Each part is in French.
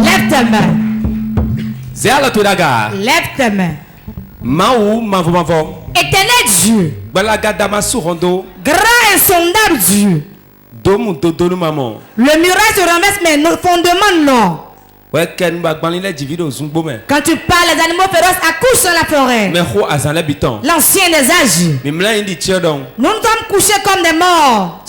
Lève ta main. Lève ta main. Éternel Dieu. Grand et sondable Dieu. Le miracle se renverse, mais nos fondements non. Quand tu parles, les animaux féroces accouchent sur la forêt. L'ancien des âges. Nous nous sommes couchés comme des morts.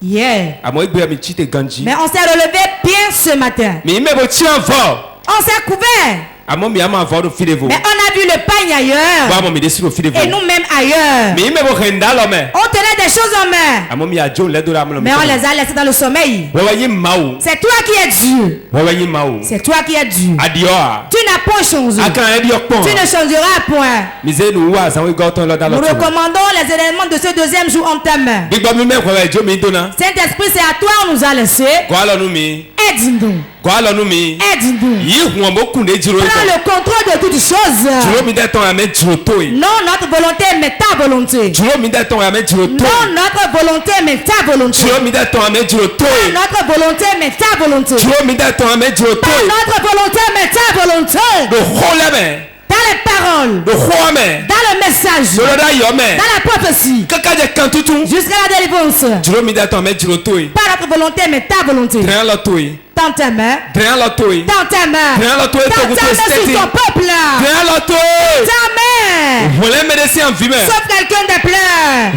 Yeah. Mais on s'est relevé bien ce matin. On s'est couvert. Mais on a vu le pain ailleurs. Et nous-mêmes ailleurs. On tenait des choses en main. Mais on les a laissés dans le sommeil. C'est toi qui es Dieu. C'est toi qui es Dieu. Tu n'as point changé. Tu ne changeras point. Nous recommandons les éléments de ce deuxième jour en ta main. Saint-Esprit, c'est à toi on nous a laissé. Aide-nous. Aide-nous. Prends le contrôle de toutes choses. Non notre volonté mais ta volonté. Non notre volonté mais ta volonté. Pas notre volonté mais ta volonté. Pas notre volonté mais ta volonté. Dans les paroles, dans le message, dans la prophétie, jusqu'à la délivrance. Pas notre volonté mais ta volonté. Dans ta main, dans ta main, dans ta main sur ton peuple. Dans ta main. Sauf quelqu'un de pleurs.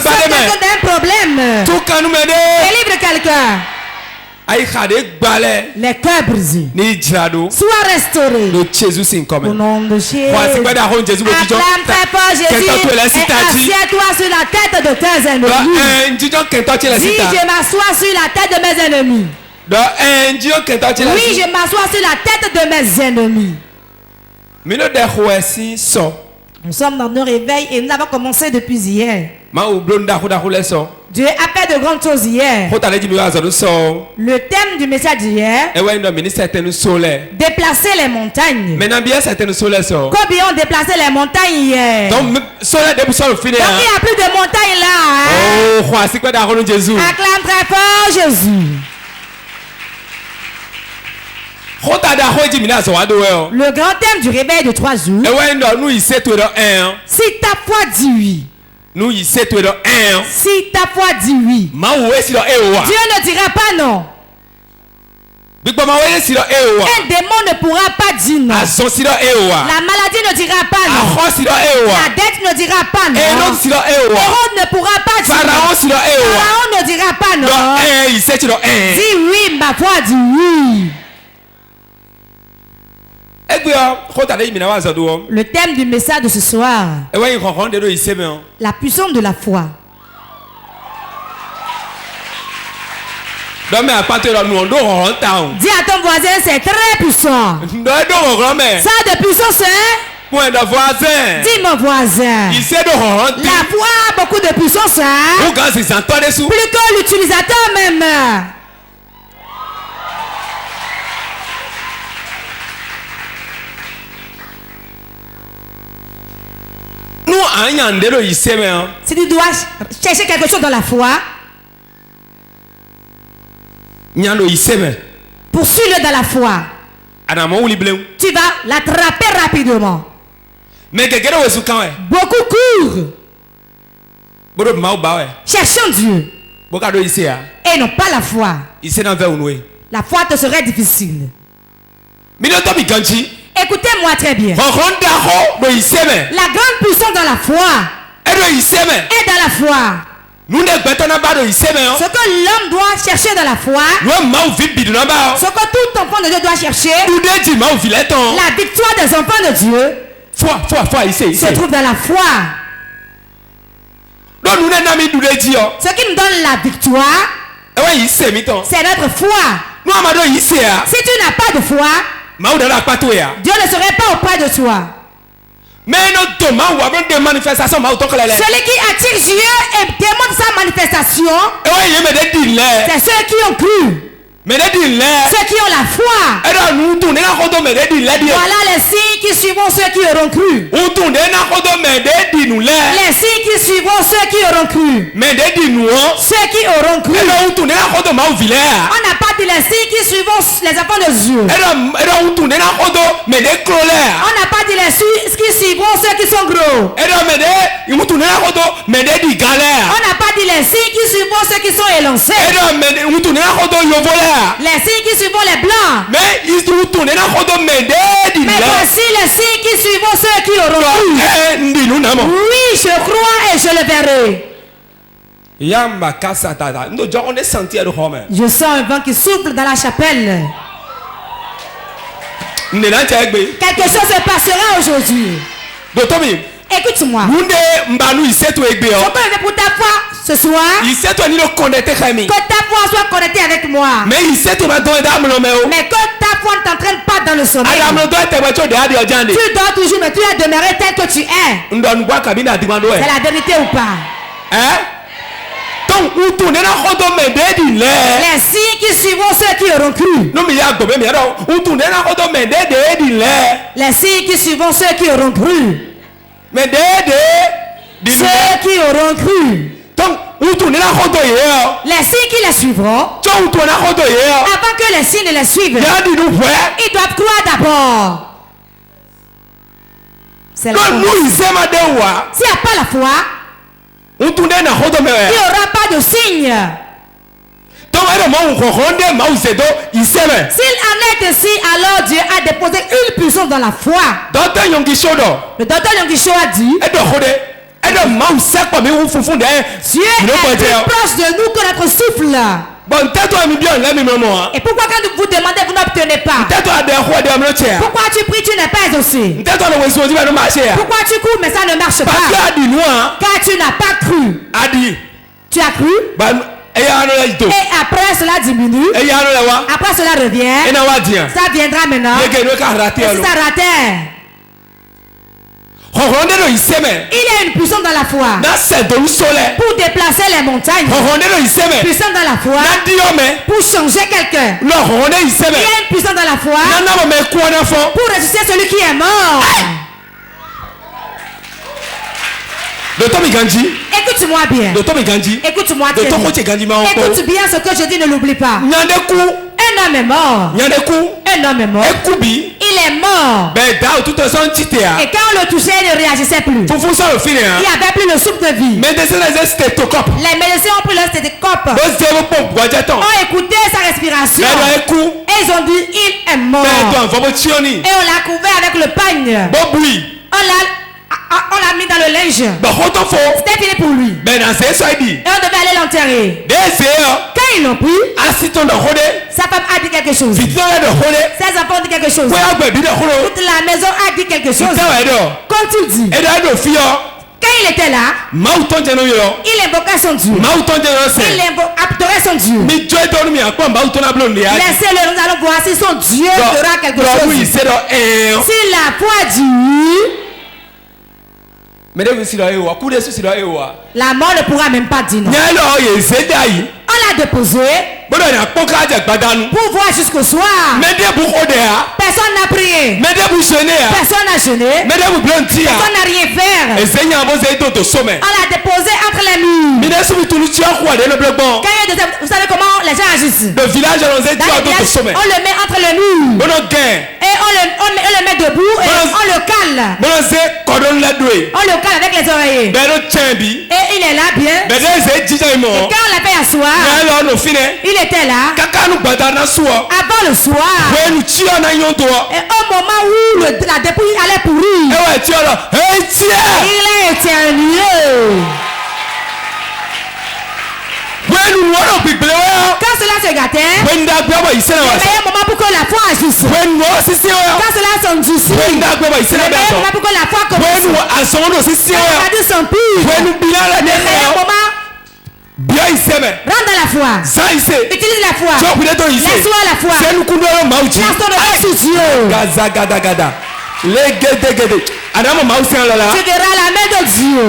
Sauf quelqu'un d'un problème. Délivre quelqu'un. Les cœurs brisés soient restaurés au nom de Jésus. Acclame très fort Jésus et assieds-toi sur la tête de tes ennemis. Dis je m'assois sur la tête de mes ennemis. Oui, je m'assois sur la tête de mes ennemis. Nous sommes dans nos réveils et nous avons commencé depuis hier. Dieu a fait de grandes choses hier. Le thème du message d'hier, déplacer les montagnes. Combien ont déplacé les montagnes hier? Donc il n'y a plus de montagnes là. Acclame très fort Jésus. Le grand thème du réveil de 3 jours. Si ta foi dit oui. Si ta foi dit oui. Dieu ne dira pas non. Un démon ne pourra pas dire non. La maladie ne dira pas non. La dette ne dira pas non. Hérode ne pourra pas dire non. Pharaon ne dira pas non. Dis oui, ma foi dit oui. Le thème du message de ce soir, la puissance de la foi. Dis à ton voisin, c'est très puissant. Ça de puissance, hein? Dis mon voisin. La foi a beaucoup de puissance, hein? Plus que l'utilisateur même. Si tu dois chercher quelque chose dans la foi, poursuis-le dans la foi. Tu vas l'attraper rapidement. Beaucoup courent. Cherchons Dieu. Et non pas la foi. La foi te serait difficile. Écoutez-moi très bien. La grande puissance dans la foi est dans la foi. Ce que l'homme doit chercher dans la foi, ce que tout enfant de Dieu doit chercher, la victoire des enfants de Dieu se trouve dans la foi. Ce qui nous donne la victoire, c'est notre foi. Si tu n'as pas de foi, Dieu ne serait pas auprès de toi. Celui qui attire Dieu et démontre sa manifestation, c'est ceux qui ont cru, ceux qui ont la foi. Voilà les signes qui suivront ceux qui auront cru. Les signes qui suivront ceux qui auront cru. Ceux qui auront cru. On n'a pas dit les signes qui suivront les enfants de Dieu. On n'a pas dit les signes qui suivront ceux qui sont gros. On n'a pas dit les signes qui suivront ceux qui sont élancés. Les signes qui suivront les blancs. Mais voici les signes qui suivront ceux qui auront cru. Oui, je crois et je le verrai. Je sens un vent qui souffle dans la chapelle. Quelque chose se passera aujourd'hui. Écoute-moi. Pourquoi pour ta foi ce soir? Que ta foi soit connectée avec moi. Mais que ta foi ne t'entraîne pas dans le sommeil. Tu dors toujours, mais tu es demeuré tel que tu es. C'est la vérité ou pas? Les signes qui suivront ceux qui auront cru. Les signes qui suivront ceux qui auront cru. Ceux qui auront cru. Les signes qui les suivront. Avant que les signes ne les suivent, ils doivent croire d'abord. C'est la foi. S'il n'y a pas la foi, il n'y aura pas de signe. S'il en est ainsi, alors Dieu a déposé une puissance dans la foi. Le docteur Yongisho a dit, Dieu est plus proche de nous que notre souffle. Et pourquoi quand vous demandez, vous n'obtenez pas? Pourquoi tu pries, tu n'es pas exaucé? Pourquoi tu cours, mais ça ne marche pas? Car tu n'as pas cru. Tu as cru? Et après cela diminue. Après cela revient. Ça viendra maintenant. Et si ça ratait, il y a une puissance dans la foi pour déplacer les montagnes. Puissance dans la foi pour changer quelqu'un. Il y a une puissance dans la foi pour ressusciter celui qui est mort. Écoute-moi bien. Écoute-moi bien. Écoute bien ce que je dis, ne l'oublie pas. Un homme est mort. Un homme est mort. Il est mort. Et quand on le touchait, il ne réagissait plus. Il n'y avait plus le souffle de vie. Les médecins ont pris le stéthoscope. Ont écouté sa respiration. Et ils ont dit, il est mort. Et on l'a couvert avec le pagne. On l'a mis dans le linge. C'était fini pour lui. Et on devait aller l'enterrer. Quand ils l'ont pris, sa femme a dit quelque chose. Ses enfants ont dit quelque chose. Toute la maison a dit quelque chose. Quand il dit, quand il était là, il invoquait son Dieu. Il adorait son Dieu. Laissez-le, nous allons voir si son Dieu fera quelque chose. Si la foi dit, la mort ne pourra même pas dire non. On l'a déposé pour voir jusqu'au soir. Personne n'a prié. Personne n'a jeûné. Personne n'a rien fait. On l'a déposé entre les murs. Vous savez comment les gens agissent? On le met entre les murs. Et on le met debout et on le cale. On le cale avec les oreillers. Et il est là bien. Et quand on l'a fait asseoir, il était là avant le soir. Et au moment où la dépouille allait pourrir, il est éternué. Quand cela se gâtait, le meilleur moment pour que la foi agisse. Quand cela s'endurcit, le meilleur moment pour que la foi commence. Quand la maladie s'empire, le meilleur moment. Rentre dans la foi. Utilise la foi. Laisse-toi la foi. Laisse ton regard sur Dieu. Tu verras la main de Dieu.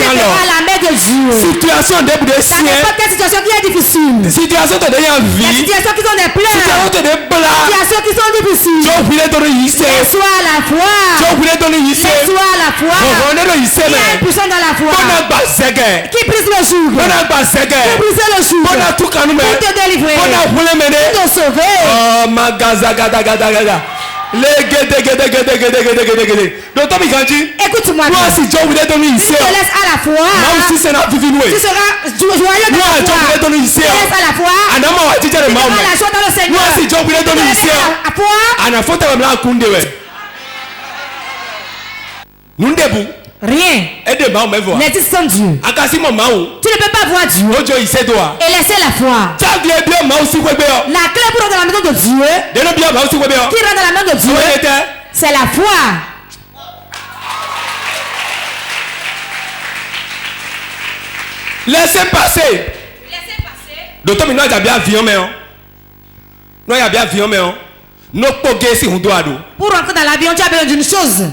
Tu verras la main de Dieu. Dans n'importe quelle situation qui est difficile. Les situations qui sont des pleurs. Les situations qui sont Jésus. Reçois la foi. Reçois la foi. Il y a une puissance dans la foi. Qui brise le joug. Qui brise le joug. Pour te délivrer. Pour te sauver. Oh, magazagadagadagada. Écoute-moi bien. Si te laisse à la foi, tu seras joyeux dans la foi. Tu te laisses à la foi, tu auras la joie dans le Seigneur. Tu te laisses à la foi. Rien n'existe sans Dieu. Tu ne peux pas voir Dieu et laisser la foi. La clé pour rentrer dans la maison de Dieu, qui rentre dans la main de Dieu, c'est la foi. Laissez passer. D'autant que nous avons bien avion, mais nous avons bien avion, mais nous avons pour rentrer dans l'avion, tu as besoin d'une chose.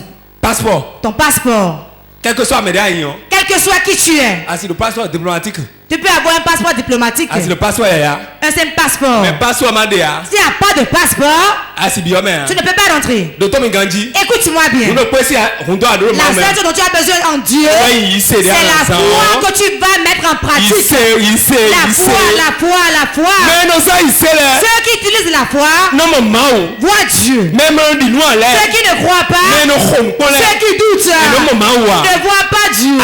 Passeport. Ton passeport. Quel que soit quel que soit qui tu es. Ah, si le passeport diplomatique. Tu peux avoir un passeport diplomatique. Ah, si le passeport est là. Un simple passeport. Mais passeport mandéa. S'il n'y a pas de passeport, ah, si bien, tu ne peux pas rentrer. Écoute-moi bien. La seule chose dont tu as besoin en Dieu, c'est la foi que tu vas mettre en pratique. La foi. Ceux qui utilisent la foi voient Dieu. Ceux qui ne croient pas, ceux qui doutent, ne voient pas Dieu.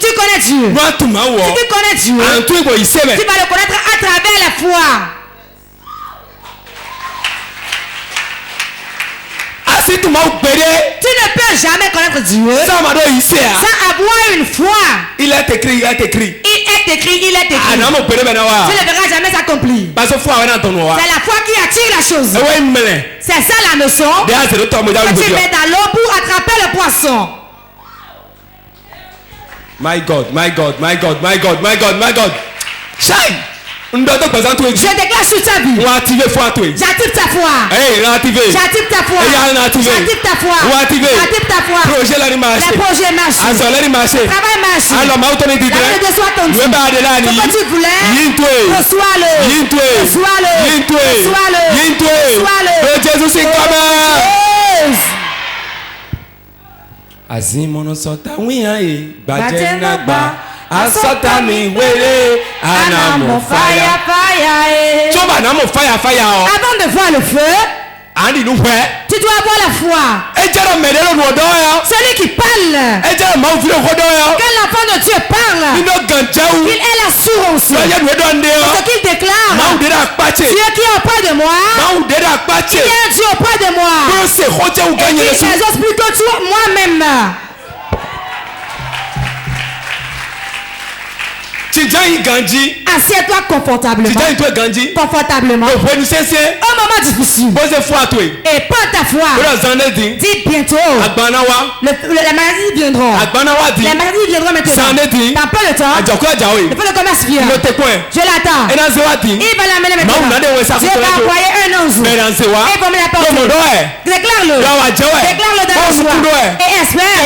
Tu connais Dieu. Tu connais Dieu. Tu vas le connaître à travers la foi. Tu ne peux jamais connaître Dieu sans avoir une foi. Il est écrit. Tu ne verras jamais s'accomplir. C'est la foi qui attire la chose. C'est ça la leçon que tu mets dans l'eau pour attraper le poisson. My God. Shine. Je déclare sur ta vie. J'active ta foi. J'active ta foi. J'active ta foi. J'active ta foi. Projet marche. Travail marche. Alors, ma autorité. Reçois ton Dieu. Ce que tu voulais. Reçois-le. Jésus, c'est comme Azimono sota wiae bajenagba asota mi wele anamo fire. Choba namo fire o. Avant de voir le feu, Andi nous fait. Tu dois avoir la foi. Celui qui parle. Quand l'enfant de Dieu parle, il est l'assurance. Ce qu'il déclare. Dieu qui est auprès de moi. Il y a un Dieu auprès de moi. Et il s'exauce plus que tout moi-même. Assieds-toi confortablement. Confortablement. Un moment difficile. Et prends ta foi. Dis bientôt. La maladie viendra. La maladie viendra maintenant. T'as pas le temps. Il faut le commerce vient. Je l'attends. Il va l'amener maintenant. Dieu va envoyer un ange. Il va me l'apporter. Déclare-le. Déclare-le dans la joie. Et espère.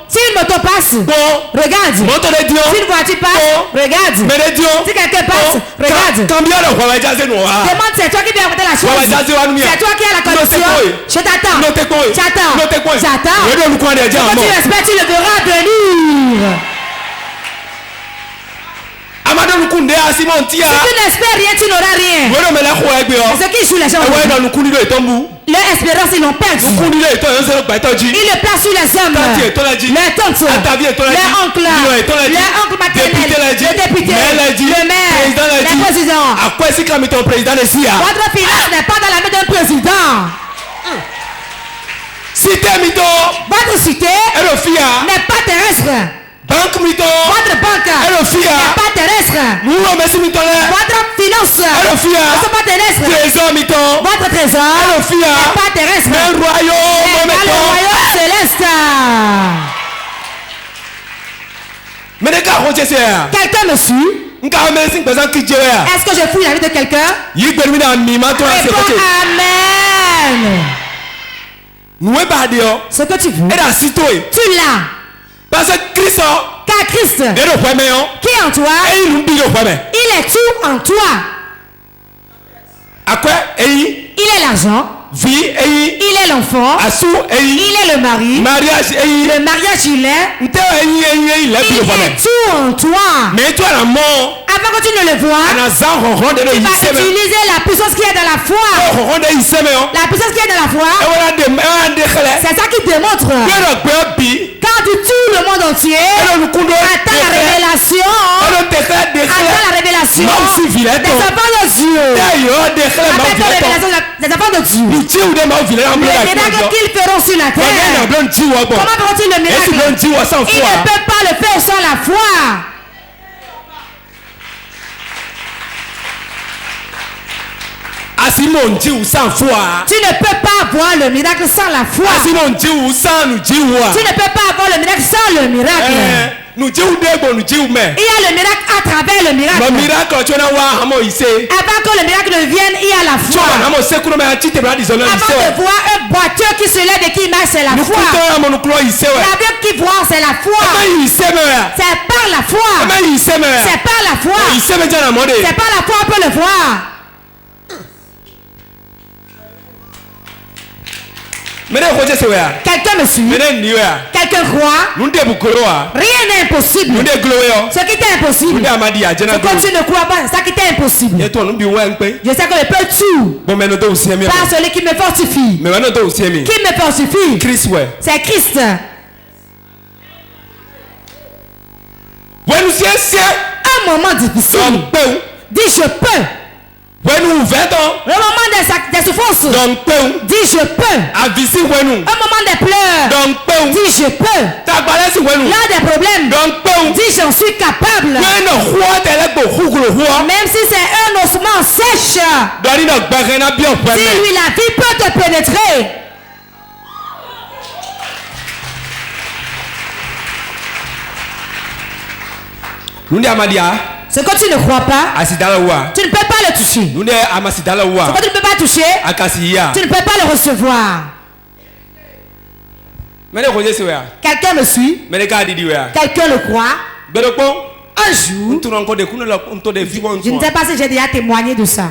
Si une moto passe, regarde. Si une voiture passe, regarde. Si quelqu'un passe, regarde. Demande, c'est toi qui viens apporter la chose. C'est toi qui as la condition. Je t'attends. J'attends. Quand tu espères, tu le verras venir. Si tu n'espères rien, tu n'auras rien. Ce qui joue les gens. Leur espérance, ils l'ont perdu. Ils le placent sur les hommes. Leur tante, leur oncle maternel, le député, le maire, le président. Votre finance n'est pas dans la main d'un président. Votre cité n'est pas terrestre. Votre banque n'est pas terrestre. Votre finance n'est pas terrestre. Votre trésor n'est pas terrestre. Mais le royaume céleste. Quelqu'un me suit? Est-ce que je fouille la vie de quelqu'un? Réponds Amen. Ce que tu veux, tu l'as. Parce que Christ, car Christ, qui est en toi, il est tout en toi. Il est l'argent. Il est l'enfant. Il est le mari. Le mariage il est. Il est tout en toi. Mais toi la mort. Avant que tu ne le vois, tu vas utiliser la puissance qui est dans la foi. La puissance qui est dans la foi, c'est ça qui démontre. Quand tu tues le monde entier, attends la révélation. Attends la révélation des enfants de Dieu. Des enfants de Dieu. Le miracle qu'ils feront sur la terre. Comment feront-ils le miracle? Ils ne peuvent pas le faire sans la foi. Tu ne peux pas avoir le miracle sans la foi. Tu ne peux pas avoir le miracle sans le miracle. Il y a le miracle à travers le miracle. Avant que le miracle ne vienne, il y a la foi. Avant de voir un boiteux qui se lève et qui marche, c'est la foi. L'aveugle qui voit, c'est la foi. C'est par la foi. C'est par la foi. C'est par la foi qu'on peut le voir. Quelqu'un me suit. Quelqu'un croit. Rien n'est impossible. Ce qui était impossible. Quand tu ne crois pas, ça qui était impossible. Je sais que je peux tout par celui qui me fortifie. Qui me fortifie? C'est Christ. Un moment difficile. Dis je peux. Le moment des souffrances. Dis je peux. Un moment des pleurs. Dis je peux. L'un des problèmes. Dis j'en suis capable. Même si c'est un ossement sèche. Dis-lui la vie peut te pénétrer. Ce que tu ne crois pas, tu ne peux pas le toucher. Ce que tu ne peux pas toucher, tu ne peux pas le recevoir. Quelqu'un me suit. Quelqu'un le croit. Un jour, je ne sais pas si j'ai déjà témoigné de ça.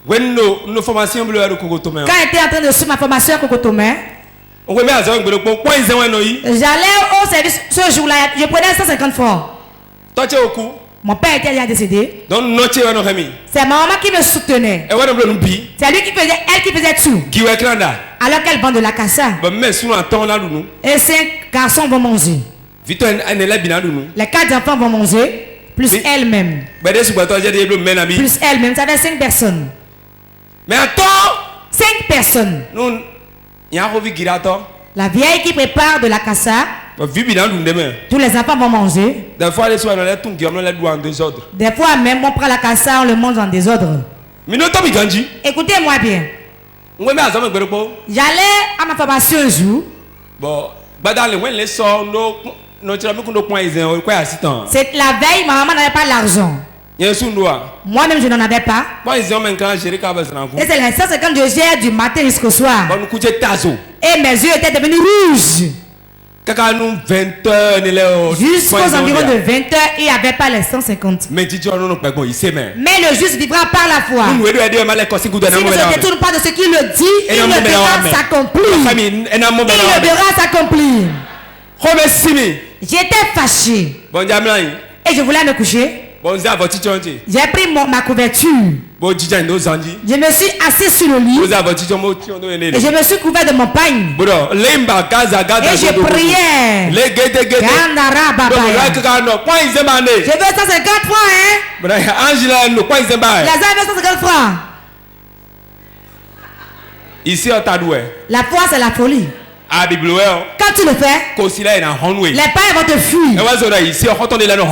Quand j'étais en train de suivre ma formation à Kokotomé, j'allais au service ce jour-là, je prenais 150 francs. Mon père était déjà décédé. C'est ma maman qui me soutenait. C'est lui qui faisait, elle qui faisait tout. Alors qu'elle vend de la cassa. Et 5 garçons vont manger. Les 4 enfants vont manger. Plus elle-même. Plus elle-même. Ça fait 5 personnes. Mais attends. 5 personnes. La vieille qui prépare de la cassa. Tous les enfants vont manger. Des fois même on prend la cassa, on le mange en désordre. Écoutez-moi bien. J'allais à ma formation un jour. C'est la veille, ma maman n'avait pas l'argent. Moi-même je n'en avais pas. Et c'est les 150 de gère du matin jusqu'au soir. Et mes yeux étaient devenus rouges. Jusqu'aux environs de 20h, il n'y avait pas les 150. Mais le juste vivra par la foi. Si ne se détourne pas de ce qu'il le dit, il le verra s'accomplir. Il le verra s'accomplir. J'étais fâché. Et je voulais me coucher. J'ai pris ma couverture. Je me suis assis sur le lit. Et je me suis couvert de mon pagne. Et je priais. Je veux 150 francs, hein? Les gens veulent 150 francs. Ici, on t'a doué. La foi, c'est la folie. Quand tu le fais, les pères vont te fuir.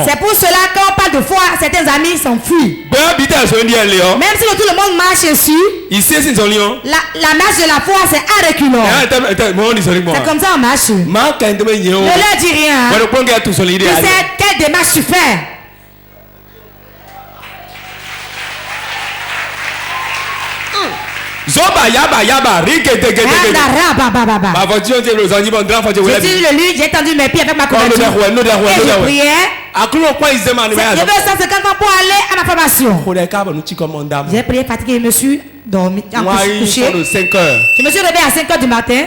C'est pour cela quand on parle de foi, certains amis s'enfuient. Même si tout le monde marche dessus, la marche de la foi c'est à reculons. C'est comme ça on marche. Ne leur dis rien. Tu sais quelle démarche tu fais. Zoba yaba yaba j'ai tendu mes pieds avec ma couverture. Et je priais. Je veux 150 francs pour aller à ma formation. J'ai prié fatigué, je me suis dormi, couché. Je me suis réveillé à 5 heures du matin.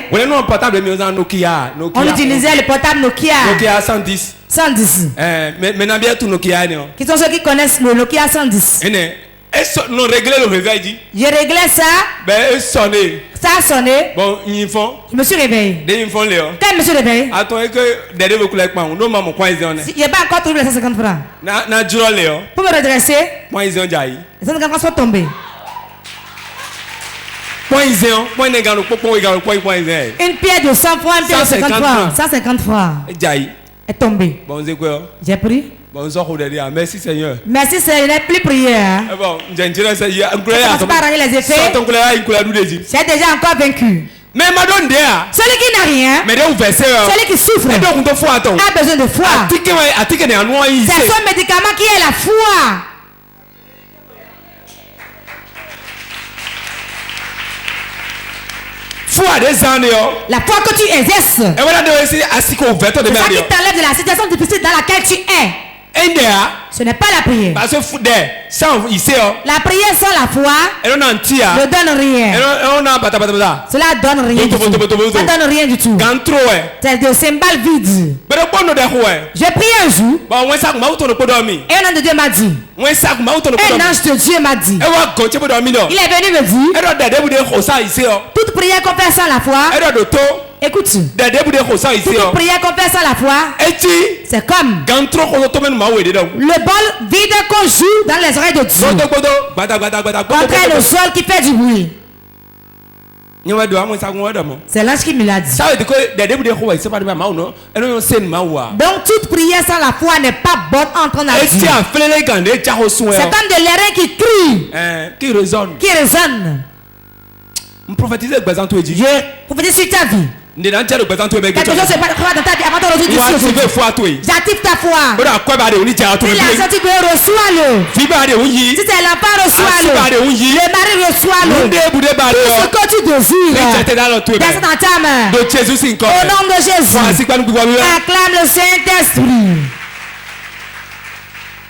On utilisait le portable Nokia. Nokia 110. 110. Maintenant bien tout Nokia. Qui sont ceux qui connaissent le Nokia 110? Non, régler le réveil dit. J'ai réglé ça. Ben sonné. Ça a sonné. Bon, ils font. Je me suis réveillé. Quand je me suis réveillé. Attends que derrière vous collègues pas. Non maman quoi ils ont. J'ai pas encore trouvé les 150 francs. Na dure Léo. Pour me redresser. Moi ils ont jailli. Les 150 francs sont tombés. Point ils ont. Point ils ont. Point ils ont. Une pierre de 100 francs, une pierre de 50 francs. 150 francs. Jailli. Est tombé. Bon c'est quoi? J'ai pris. Bonsoir derrière. Merci Seigneur. Merci Seigneur, plus prière. Bon, j'ai pas arranger les effets. J'ai déjà encore vaincu. Mais madame Dea. Celui qui n'a rien. Mais celui qui souffre. A besoin de foi. C'est son médicament qui est la foi. La foi que tu exerces. C'est ça qui t'enlève de la situation difficile dans laquelle tu es. Ce n'est pas la prière. La prière sans la foi ne donne rien. Cela donne rien du tout. Ça donne rien du tout. C'est de cymbales vides. J'ai prié un jour. Et un ange de Dieu m'a dit. Un ange de Dieu m'a dit. Il est venu me dire. Toute prière qu'on fait sans la foi. Écoute, toute prière qu'on fait sans la foi, c'est comme le bol vide qu'on joue dans les oreilles de Dieu contre le sol qui fait du bruit. C'est l'ange qui me l'a dit. Donc toute prière sans la foi n'est pas bonne en ton avis. C'est comme de l'air qui crie, qui résonne. Je prophétise sur ta vie. Quelque chose se passe dans ta vie avant de aujourd'hui. J'active ta foi. Si l'argent tu reçois-le. Si c'est l'enfant, reçois-le. Le mari, reçois-le. Tout ce que tu désires. Descends dans ta main. Au nom de Jésus. Acclame le Saint-Esprit.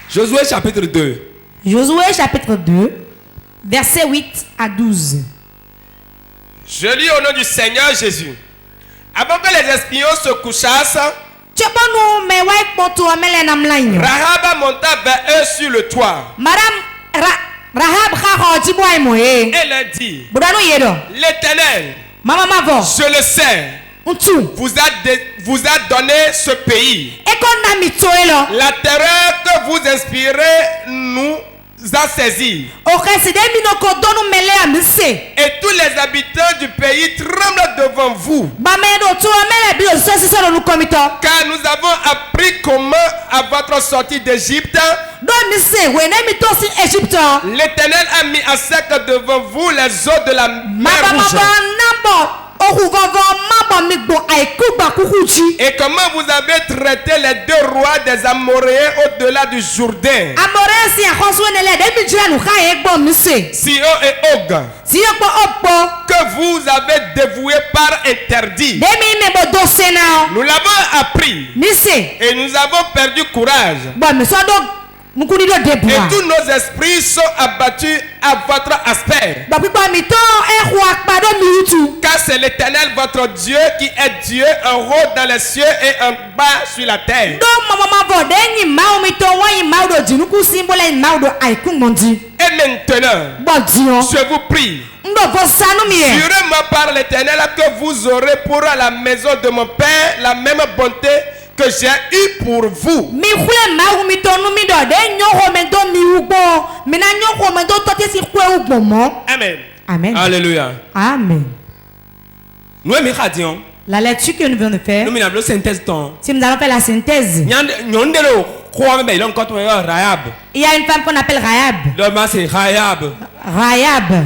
Josué chapitre 2. Josué chapitre 2. Versets 8 à 12. Je lis au nom du Seigneur Jésus. Avant que les espions se couchassent, Rahab monta vers eux sur le toit. Elle a dit, l'Éternel, je le sais, vous a donné ce pays. La terreur que vous inspirez nous a saisi. Et tous les habitants du pays tremblent devant vous. Car nous avons appris comment à votre sortie d'Égypte, l'Éternel a mis à sec devant vous les eaux de la mer Rouge. Et comment vous avez traité les deux rois des Amoréens au-delà du Jourdain, Sihon et Og, que vous avez dévoués par interdit. Nous l'avons appris et nous avons perdu courage. Et tous nos esprits sont abattus à votre aspect. Car c'est l'Éternel votre Dieu qui est Dieu en haut dans les cieux et en bas sur la terre. Et maintenant, je vous prie, jurez-moi par l'Éternel que vous aurez pour la maison de mon Père la même bonté que j'ai eu pour vous. Amen. Amen. Alléluia. Amen. La lecture que nous venons de faire, si nous allons faire la synthèse, il y a une femme qu'on appelle Rahab.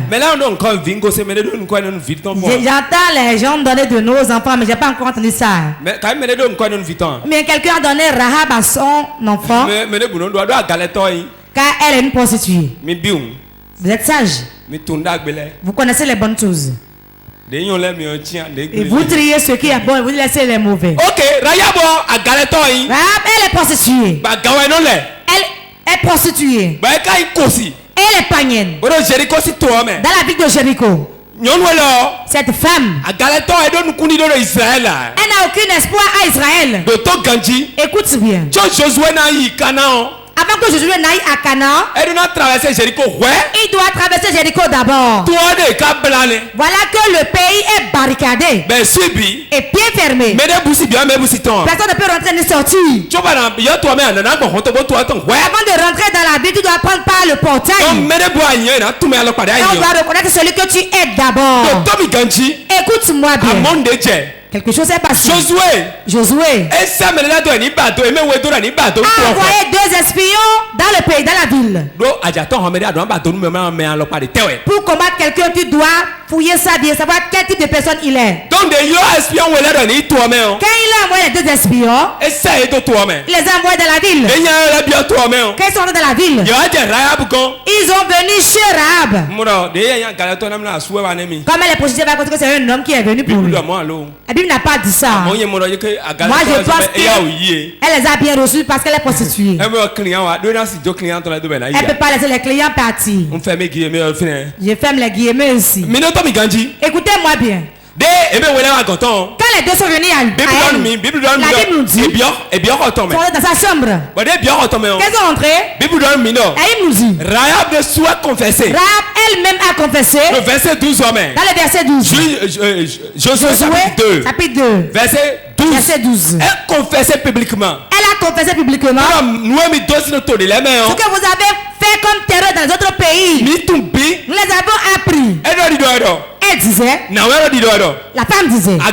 Mais là, j'entends les gens donner de nos enfants, mais je n'ai pas encore entendu ça. Mais quelqu'un a donné Rahab à son enfant, car elle est une prostituée. Vous êtes sage. Vous connaissez les bonnes choses. Et vous triez ce qui est bon et vous laissez les mauvais. Ok, Rahab, elle est prostituée. Elle est prostituée. Et Elle est païenne. Dans la ville de Jéricho. Cette femme, elle n'a aucun espoir à Israël. Écoute bien. Avant que Josué n'aille à Canaan, il doit traverser Jéricho d'abord. Voilà que le pays est barricadé et bien fermé. Personne ne peut rentrer ni sortir. Avant de rentrer dans la ville, tu dois prendre par le portail. On doit reconnaître celui que tu es d'abord. Écoute-moi bien. Quelque chose s'est passé. Josué a envoyé 2 espions dans le pays, dans la ville. Pour combattre quelqu'un, tu dois fouiller ça bien, savoir quel type de personne il est. Quand il a envoyé les 2 espions, il les a envoyés dans la ville. Quand ils sont dans la ville, ils ont venu chez Rahab. Comme elle est prostituée, que c'est un homme qui est venu pour lui. La Bible n'a pas dit ça. Moi, je pense qu'elle les a bien reçus parce qu'elle est prostituée. Elle ne peut pas laisser les clients partir. Je ferme les guillemets aussi. Écoutez-moi bien. Quand les 2 sont venus à elle, la Bible nous dit qu'ils sont dans sa chambre. Quand ils sont entrés, la Bible nous dit Rahab elle-même a confessé. Le verset 12. Dans le verset 12. Josué chapitre 2. Verset 12. Elle a confessé publiquement. Ce que vous avez fait comme terreur dans les autres pays, nous les avons appris. Elle disait, la femme disait, la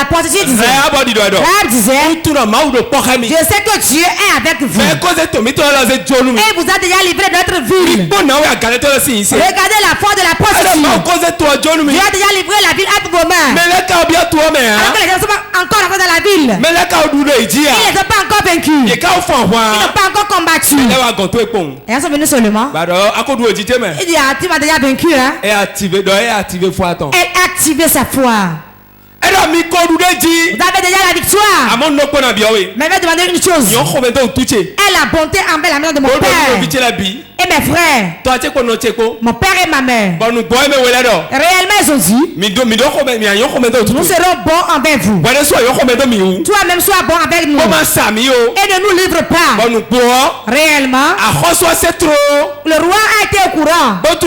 prostituée disait, Rahab disait, je sais que Dieu est avec vous et vous a déjà livré de notre ville. Regardez la foi de la prostituée. Dieu a déjà livré la ville entre vos mains. Alors que les gens ne sont pas encore entrés dans la ville, ils ne sont pas encore vaincus, ils n'ont pas encore combattu. Et ils sont venus seulement. Il dit, tu m'as déjà vaincu, hein? Elle a activé sa foi. Vous avez déjà la victoire. Mais je vais demander une chose. Elle a bonté envers la maison de mon père et mes frères. Mon père et ma mère. Réellement, ils ont dit, nous serons bons envers vous. Toi-même, sois bon avec nous. Et ne nous livre pas. Réellement, le roi a été au courant qu'il y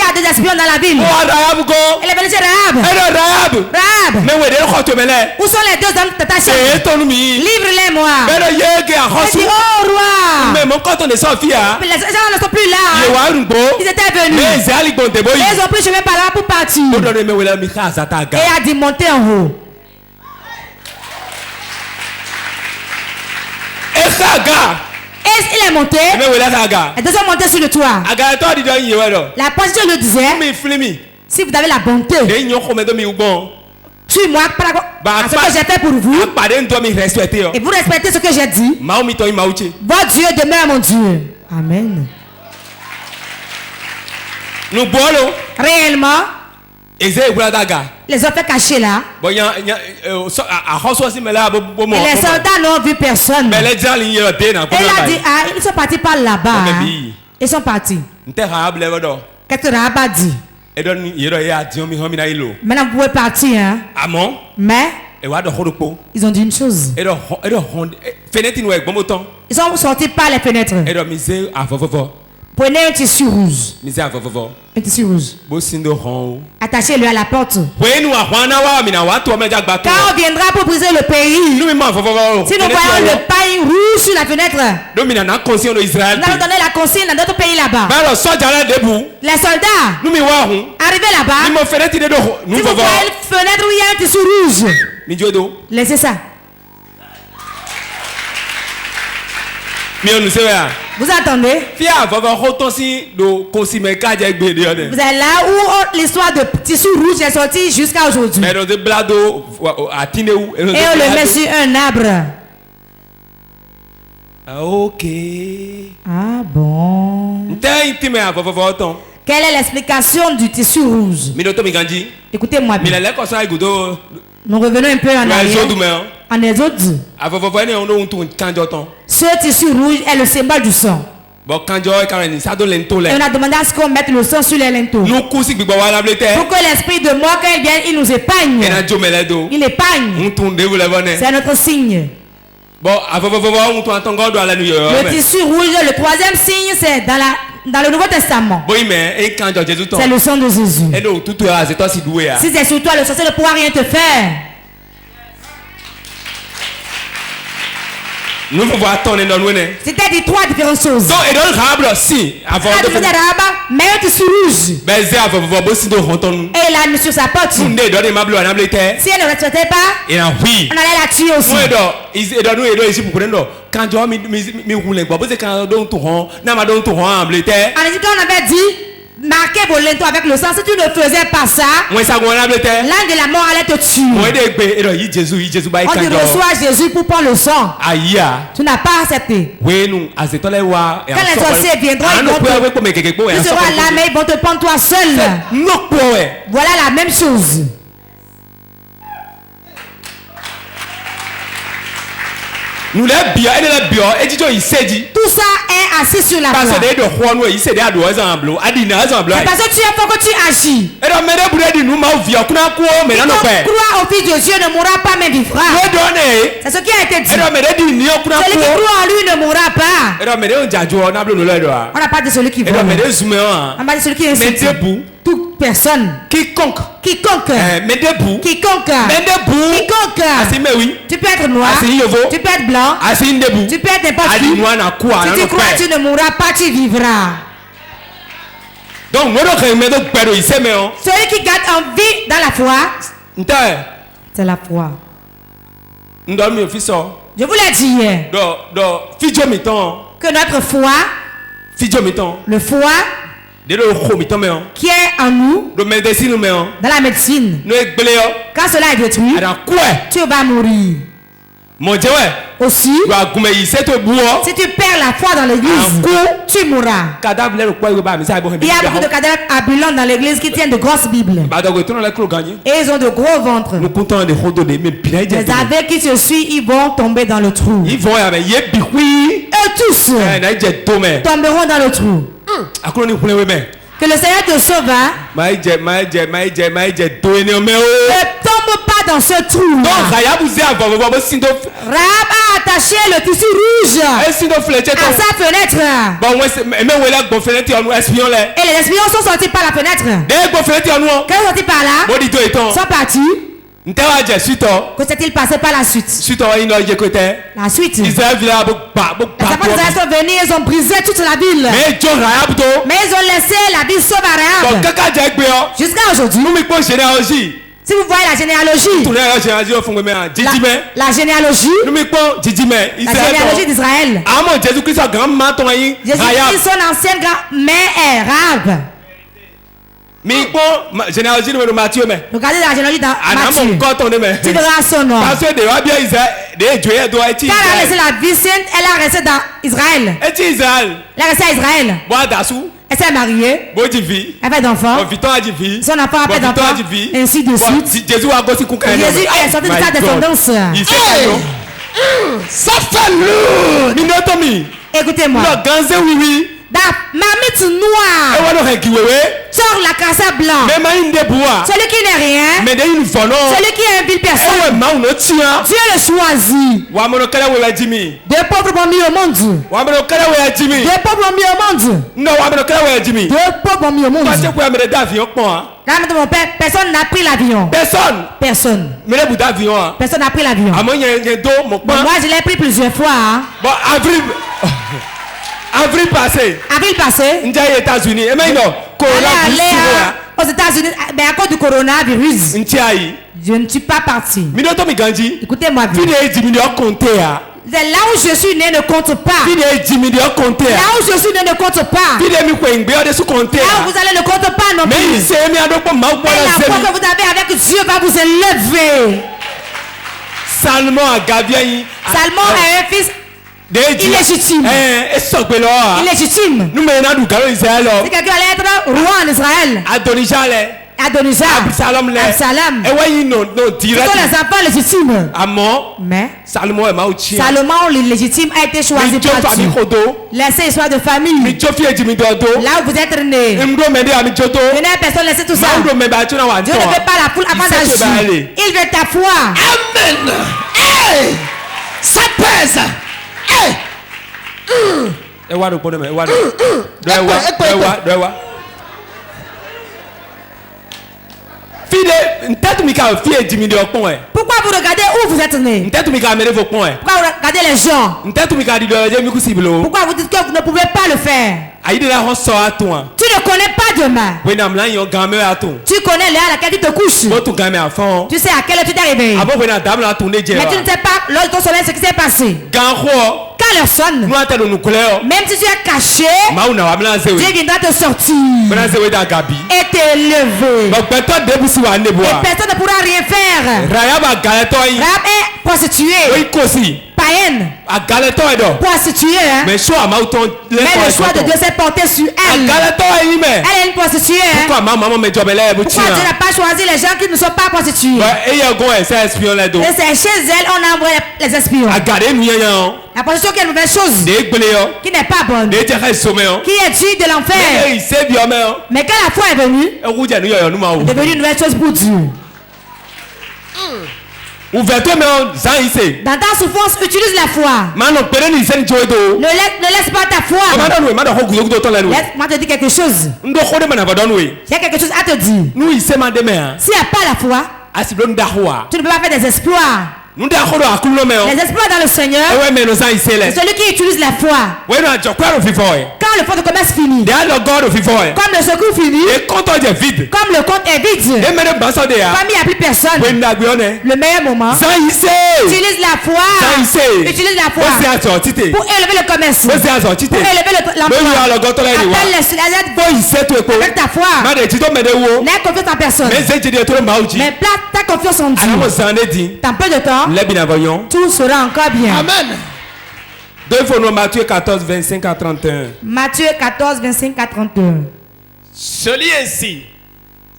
a des espions dans la ville. Elle est venue chez Rahab. Où sont les 2 hommes attachés? Livre-les-moi. Elle dit, oh roi. Mais les gens ne sont plus là. Ils étaient venus. Ils ont pris chemin par là pour partir. Et a dit monter en haut. Et il est monté. Les 2 sont montés sur le toit. La prostituée lui disait, si vous avez la bonté, suis-moi à ce que j'ai fait pour vous. Et vous respectez ce que j'ai dit. Votre Dieu demeure mon Dieu. Amen. Réellement, les ont fait cacher là. Et les soldats n'ont vu personne. Et il a dit, ah, ils sont partis par là-bas. Hein. Ils sont partis. Qu'est-ce que Rahab a dit? Maintenant vous pouvez partir, hein? Mais ils ont dit une chose. Ils sont sortis par les fenêtres. Prenez un tissu rouge. Un tissu rouge. Attachez-le à la porte. Quand on viendra pour briser le pays, si nous voyons le pain rouge sur la fenêtre, nous allons donner la consigne dans d'autres pays là-bas. Les soldats, arrivez là-bas. Si vous voyez une fenêtre où il y a un tissu rouge, laissez ça. Vous attendez? Vous êtes là où l'histoire de tissu rouge est sortie jusqu'à aujourd'hui. Et on le met sur un arbre. Ok. Ah bon. Quelle est l'explication du tissu rouge? Écoutez-moi bien. Nous revenons un peu en arrière. En Exode. Ce tissu rouge est le symbole du sang. Et on a demandé à ce qu'on mette le sang sur les linteaux. Pour que l'esprit de mort, quand il vient, il nous épargne. Il épargne. C'est notre signe. Le tissu rouge, le troisième signe, c'est dans le Nouveau Testament. C'est le sang de Jésus. Si c'est sur toi, le sorcier ne pourra rien te faire. C'était dit trois différentes choses. Mais un tissu rouge. Et il a mis sur sa porte. Si elle ne respectait pas, on allait la tuer aussi. Quand on avait dit marquez vos linteaux avec le sang, si tu ne faisais pas ça, l'ange de la mort allait te tuer. On te reçoit Jésus pour prendre le sang. Tu n'as pas accepté. Quand les sorciers viendront, tu seras là, mais ils vont te prendre toi seul. Voilà la même chose. Tout ça est assis sur la croix. C'est parce que tu es fort que tu agis. Croire au Fils de Dieu ne mourra pas mais vivra. C'est ce qui a été dit. Celui qui croit en lui ne mourra pas. On n'a pas de celui qui vole. On n'a pas de celui qui est insulté. Toute personne. Quiconque. Tu peux être noir. Tu peux être blanc. Tu peux être n'importe qui. Si tu crois, tu ne mourras pas, tu vivras. Donc, celui qui garde en vie dans la foi, c'est la foi. Je vous l'ai dit hier. Que notre foi, le foie, qui est en nous, dans la médecine, quand cela est détruit, tu vas mourir. Aussi, si tu perds la foi dans l'église, tu mourras. Il y a beaucoup de cadavres ambulants dans l'église qui tiennent de grosses bibles. Et ils ont de gros ventres. Les aveugles qui se suivent, ils vont tomber dans le trou. Eux tous tomberont dans le trou. Que le Seigneur te sauve. Ne tombe pas dans ce trou. Rahab a attaché le tissu rouge à sa fenêtre. Et les espions sont sortis par la fenêtre. Quand ils sont sortis par là, ils sont partis. Que s'est-il passé par la suite? La suite. Les enfants d'Israël sont venus, ils ont brisé toute la ville. Mais ils ont laissé la ville sauve à Rahab. Jusqu'à aujourd'hui. Si vous voyez la généalogie, la généalogie d'Israël, Jésus-Christ, son ancienne grand-mère est Rahab. Regardez la généalogie dans Matthieu. Tu verras son nom. Quand elle a laissé la vie sainte, elle a resté dans Israël. Elle est restée à Israël. Elle s'est mariée. Elle fait d'enfants. Son enfant a fait d'enfants. Ainsi de suite. Jésus est sorti de sa descendance. Ça fait lourd. Écoutez-moi. La marmite noire sort la cassette blanche. Celui qui n'est rien, celui qui est une ville personne, Dieu le choisit. Deux pauvres vont mis au monde. Deux pauvres vont mis au monde. Deux pauvres vont mis au monde. Là, mon père, personne n'a pris l'avion. Personne n'a pris l'avion. Moi, je l'ai pris plusieurs fois. Avril passé, États-Unis. Aux États-Unis, mais à cause du coronavirus, je ne suis pas parti. Écoutez-moi bien. Là où je suis né ne compte pas. Là où je suis né ne compte pas. Là où vous allez ne compte pas non plus. Et la foi que vous avez avec Dieu va vous élever. Salmon est un fils illégitime. Illégitime. Si quelqu'un allait être roi en Israël, Absalom. Ce sont les enfants légitimes. Mais Salomon légitime a été choisi par Dieu. Laissez l'histoire de famille. Là où vous êtes né. Venez personne laisser tout ça. Dieu ne veut pas la foule avant d'agir. Il veut ta foi. Amen. Hey! Ça pèse. Hey! Pourquoi vous regardez où vous êtes né? Pourquoi vous regardez les gens? Pourquoi vous dites que vous ne pouvez pas le faire? Tu ne connais pas demain. Tu connais l'heure à laquelle tu te couches. Tu sais à quelle heure tu t'es réveillé. Mais tu ne sais pas lors de ton sommeil ce qui s'est passé. Quand l'heure sonne, même si tu es caché, Dieu viendra te sortir et t'élever. Et personne ne pourra rien faire. Rahab est prostituée, païenne, prostituée, hein? Mais le choix de Dieu s'est porté sur elle. Elle est une prostituée, hein? Pourquoi Dieu n'a pas choisi les gens qui ne sont pas prostitués? Et c'est chez elle on a envoyé les espions. La prostitution qui est une mauvaise chose, qui n'est pas bonne, qui est digne de l'enfer. Mais quand la foi est venue, c'est devenu une nouvelle chose pour Dieu. Dans ta souffrance, utilise la foi. Ne laisse pas ta foi. Laisse-moi te dire quelque chose. Il y a quelque chose à te dire. S'il n'y a pas la foi, tu ne peux pas faire des exploits. Les exploits dans le Seigneur, c'est celui qui utilise la foi. Quand le fonds de commerce finit, comme le secours finit, comme le compte est vide, comme il n'y a plus personne, le meilleur moment, utilise la foi. Utilise la foi pour élever le commerce, pour élever l'emploi. Appelle les avec ta foi. N'aie confiance en personne, mais place ta confiance en Dieu. Dans peu de temps, tout sera encore bien. Amen. Matthieu 14, 25 à 31. Matthieu 14, 25 à 31. Je lis ainsi.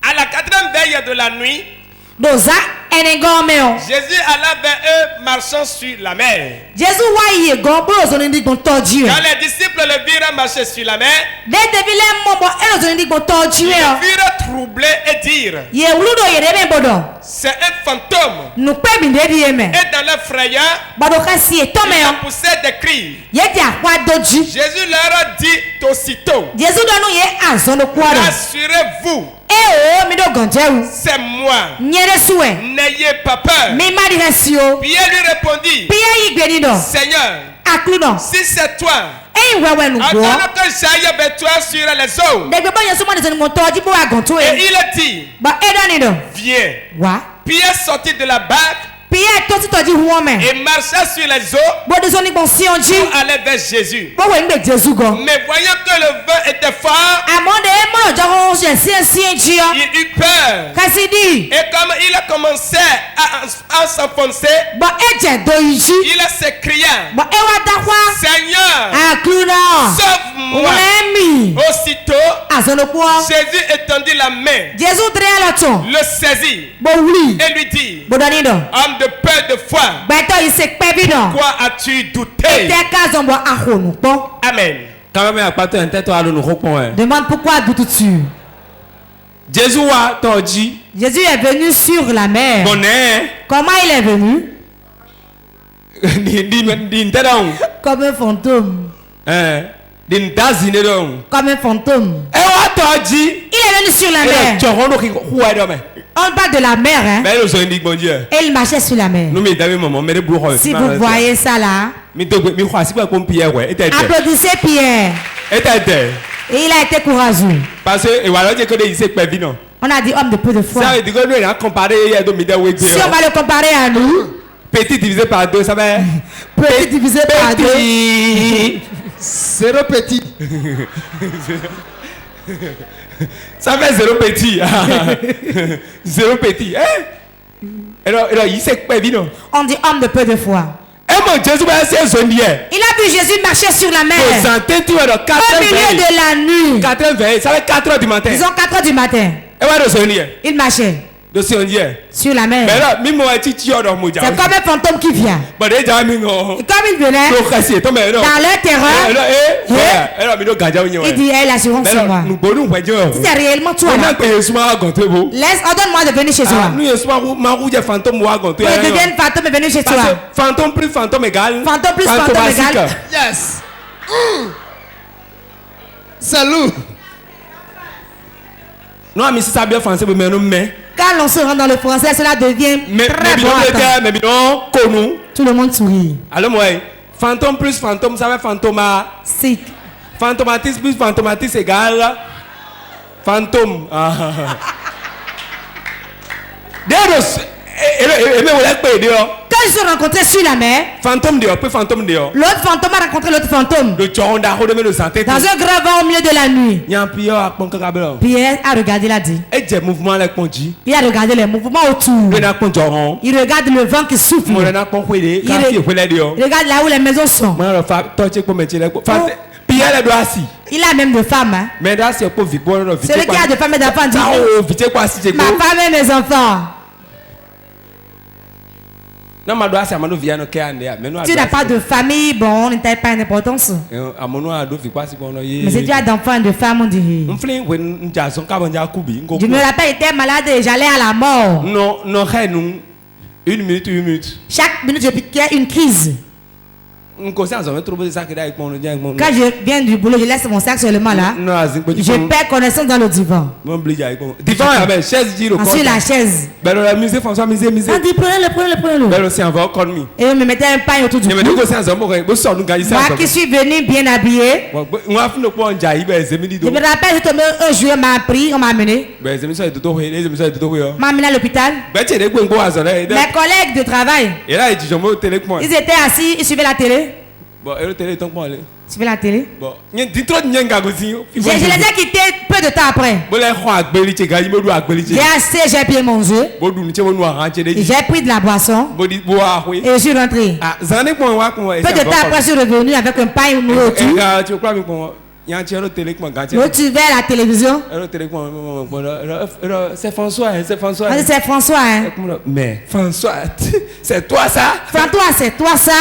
À la 4e veille de la nuit, Jésus alla vers eux marchant sur la mer. Quand les disciples le virent marcher sur la mer, ils virent troublés et dirent: c'est un fantôme. Et dans leur frayeur, ils poussaient des cris. Jésus leur a dit aussitôt: rassurez-vous, c'est moi. N'ayez pas peur. Pierre lui répondit: Seigneur, si c'est toi, attends que j'aille avec toi sur les eaux. Et il a dit: viens. Pierre sortit de la barque et marcha sur les eaux pour aller vers Jésus. Mais voyant que le vent était fort, il eut peur. Et comme il a commencé à s'enfoncer, il s'écria: Seigneur, sauve-moi. Aussitôt, Jésus étendit la main, le saisit et lui dit: homme de peu de foi, pourquoi as-tu douté? Amen. Demande pourquoi doutes-tu? Jésus est venu sur la mer. Comment il est venu? Comme un fantôme. Comme un fantôme. Il est venu sur la mer. On parle de la mer, hein? Et il marchait sur la mer. Si vous voyez ça là, applaudissez Pierre. Et il a été courageux. On a dit homme de peu de foi. Si on va le comparer à nous, petit divisé par 2, ça va. Petit divisé par 2. Zéro petit. Ça fait 0 petit. 0 petit. Alors, il s'est pas vu, non? On dit homme de peu de foi. Il a vu Jésus marcher sur la mer. Au milieu de la nuit. Ça fait 4 heures du matin. Disons 4 heures du matin. Il marchait sur la mer. C'est comme un fantôme qui vient. Et comme il venait, dans leur terreur, il dit, l'assurance c'est moi. Si c'est réellement toi là, ordonne-moi de venir chez toi. Le deuxième fantôme est venu chez toi. Fantôme plus fantôme égale. Fantôme plus fantôme égale. Yes. Salut. Non, mais si ça bien français, mais quand l'on se rend dans le français, cela devient très bon. Tout le monde sourit. Alors moi, fantôme plus fantôme, ça va fantomatique. Fantomatisme plus fantomatisme égale fantôme. Quand ils se sont rencontrés sur la mer, fantôme dehors, puis fantôme dehors. L'autre fantôme a rencontré l'autre fantôme. Dans un grand vent au milieu de la nuit. Pierre a regardé, il a dit. Il a regardé les mouvements autour. Il regarde le vent qui souffle. Il regarde là où les maisons sont. Il a même de femmes. Hein. Celui qui a de femmes et d'enfants dit, ma femme et mes enfants. Tu n'as pas de famille, bon, on ne taille pas d'importance. Mais si tu as d'enfants et de femmes, on dit. Je me rappelle, j'étais malade et j'allais à la mort. Non, une minute. Chaque minute, je piquais une crise. Quand je viens du boulot, je laisse mon sac seulement là. Je perds connaissance dans le divan. Ensuite la chaise. On dit prenez-le. Et on me mettait un pain autour du cou. Moi qui suis venu bien habillé. Je me rappelle, je tombé un jour, on m'a pris, on m'a amené. M'a amené à l'hôpital. Mes collègues de travail, ils étaient assis, ils suivaient la télé. Tu veux la télé? Je les ai quittés peu de temps après. J'ai assez, j'ai bien mangé. J'ai pris de la boisson. Et je suis rentré. Peu de temps après, je suis revenu avec un pain autour. Tu vers la télévision. C'est François, c'est François. C'est François. Mais François, c'est toi ça? François, c'est toi ça?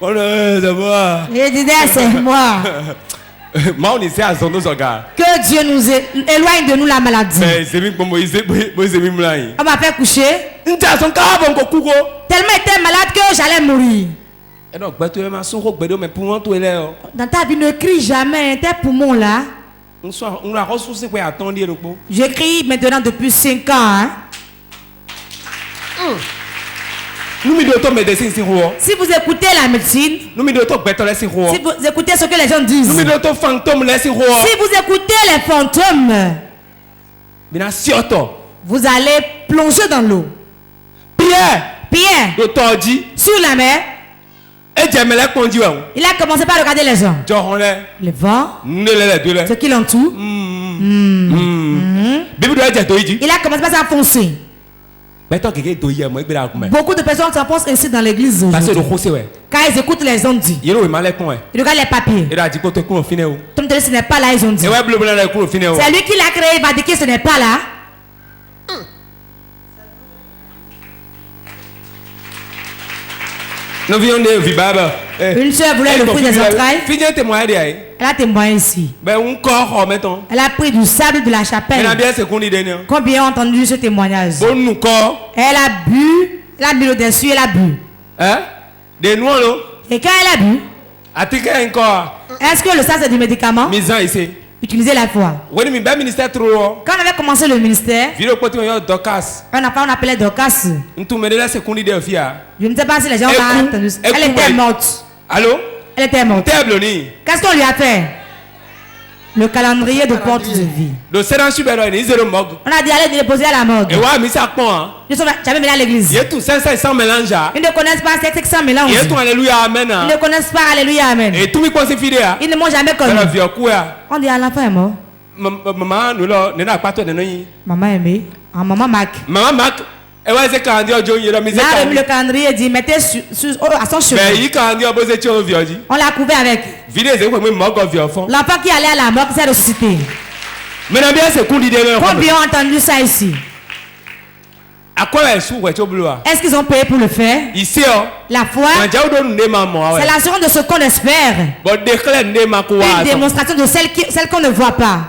Je disais, c'est moi. Que Dieu nous éloigne de nous la maladie. On m'a fait coucher. Tellement j'étais malade que j'allais mourir. Dans ta vie, ne crie jamais. Tes poumons là. Je crie maintenant depuis 5 ans. Hein? Si vous écoutez la médecine, si vous écoutez ce que les gens disent, si vous écoutez les fantômes, vous allez plonger dans l'eau. Pierre, sur la mer, il a commencé par regarder les gens, le vent, ce qui l'entoure. Il a commencé par s'enfoncer. Beaucoup de personnes s'enfoncent ainsi dans l'église. Quand ils écoutent les ondes, ils regardent les papiers. Tom ce n'est pas là, ils ont dit. C'est lui qui l'a créé, il va dire que ce n'est pas là. Une soeur voulait le fruit des entrailles. Elle a témoigné ici. Elle a pris du sable de la chapelle. Combien ont entendu ce témoignage? Elle a bu, elle a mis le dessus, elle a bu. Et quand elle a bu, est-ce que le sable c'est du médicament? Utiliser la foi. Quand on avait commencé le ministère, on appelait Dorcas. Je ne sais pas si les gens ont entendu. Elle était morte. Allô? Elle était morte. Qu'est-ce qu'on lui a fait? Le calendrier de porte de vie. On a dit allez déposer à la morgue. Tu avais venu à l'église. Ils ne connaissent pas ces 500 mélanges. Ils ne connaissent pas Alléluia Amen. Ils ne m'ont jamais connu. On dit à l'enfant est mort. Maman aimée. Maman Mac. Là, le calendrier dit mettez à son chevet. On l'a couvert avec. L'enfant qui allait à la mort s'est ressuscité. Combien ont entendu ça ici? Est-ce qu'ils ont payé pour le faire? La foi, c'est l'assurance de ce qu'on espère. Une démonstration de celle qu'on ne voit pas.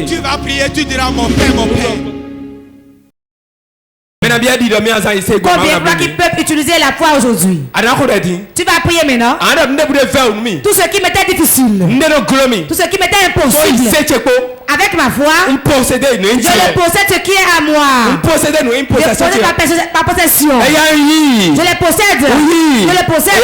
Tu vas prier, tu diras mon Père, mon Père. Combien qui peuvent utiliser la foi aujourd'hui? Tu vas prier maintenant. Tout ce qui m'était difficile, tout ce qui m'était impossible, avec ma foi, je le possède ce qui est à moi. Je possède ma possession. Je le possède. Je le possède.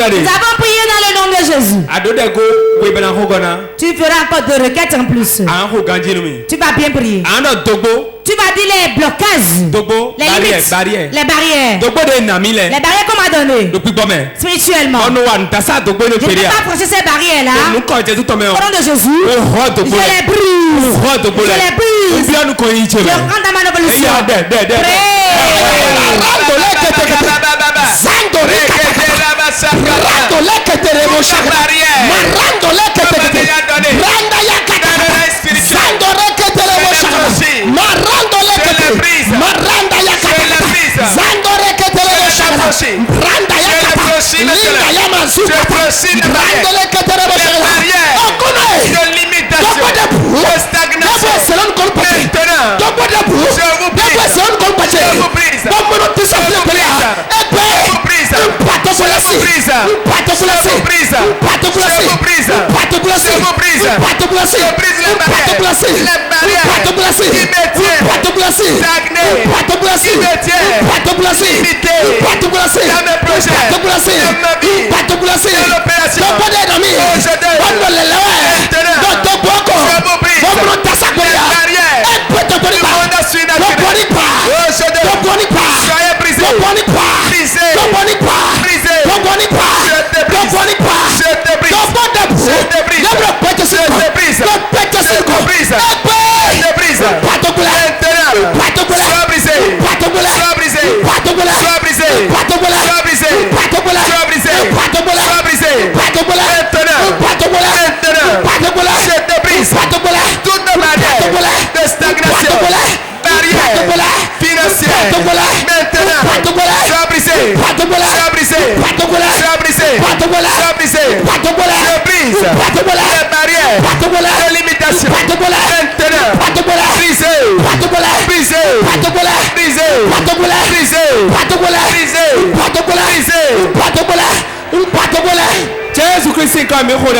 Nous avons prié dans le nom de Jésus. Tu feras encore deux requêtes en plus. Tu vas bien prier. Tu vas dire les blocages, les limites, les barrières. Les barrières qu'on m'a données spirituellement. Je ne peux pas franchir ces barrières-là. Au nom de Jésus, je les brise. Je les brise. Je rentre dans ma révolution.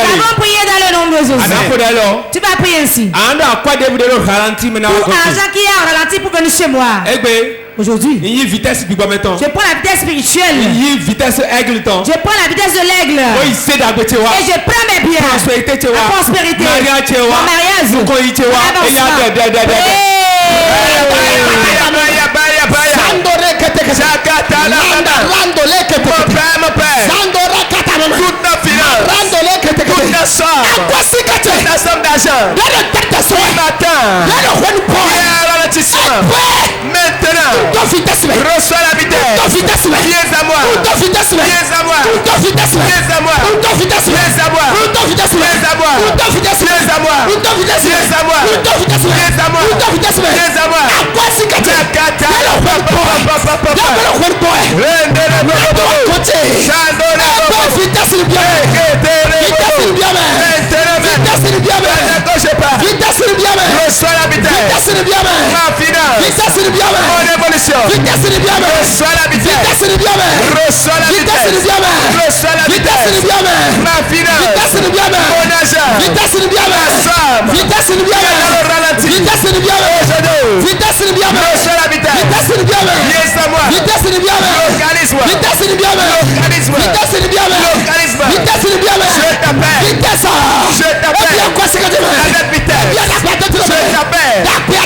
Nous avons prié dans le nom de Jésus. Tu vas prier ainsi. Pour l'argent qui est en ralenti pour venir chez moi. Aujourd'hui, je prends la vitesse spirituelle. Je prends la vitesse de l'aigle. Et je prends mes biens. La prospérité. Mon mariage. Maintenant, reçois la vitesse. Viens à moi. Viens à moi. Viens à moi. Viens à moi. Viens à moi. Viens à moi. Viens à moi. Reçois la vitesse. Ma finance. Mon évolution. Reçois la vitesse. Reçois la vitesse. Reçois la vitesse. Ma finance. Mon argent. Ma femme. Reçois la vitesse. Viens à moi. Localise-moi. Je t'appelle. Je t'appelle. Avec vitesse.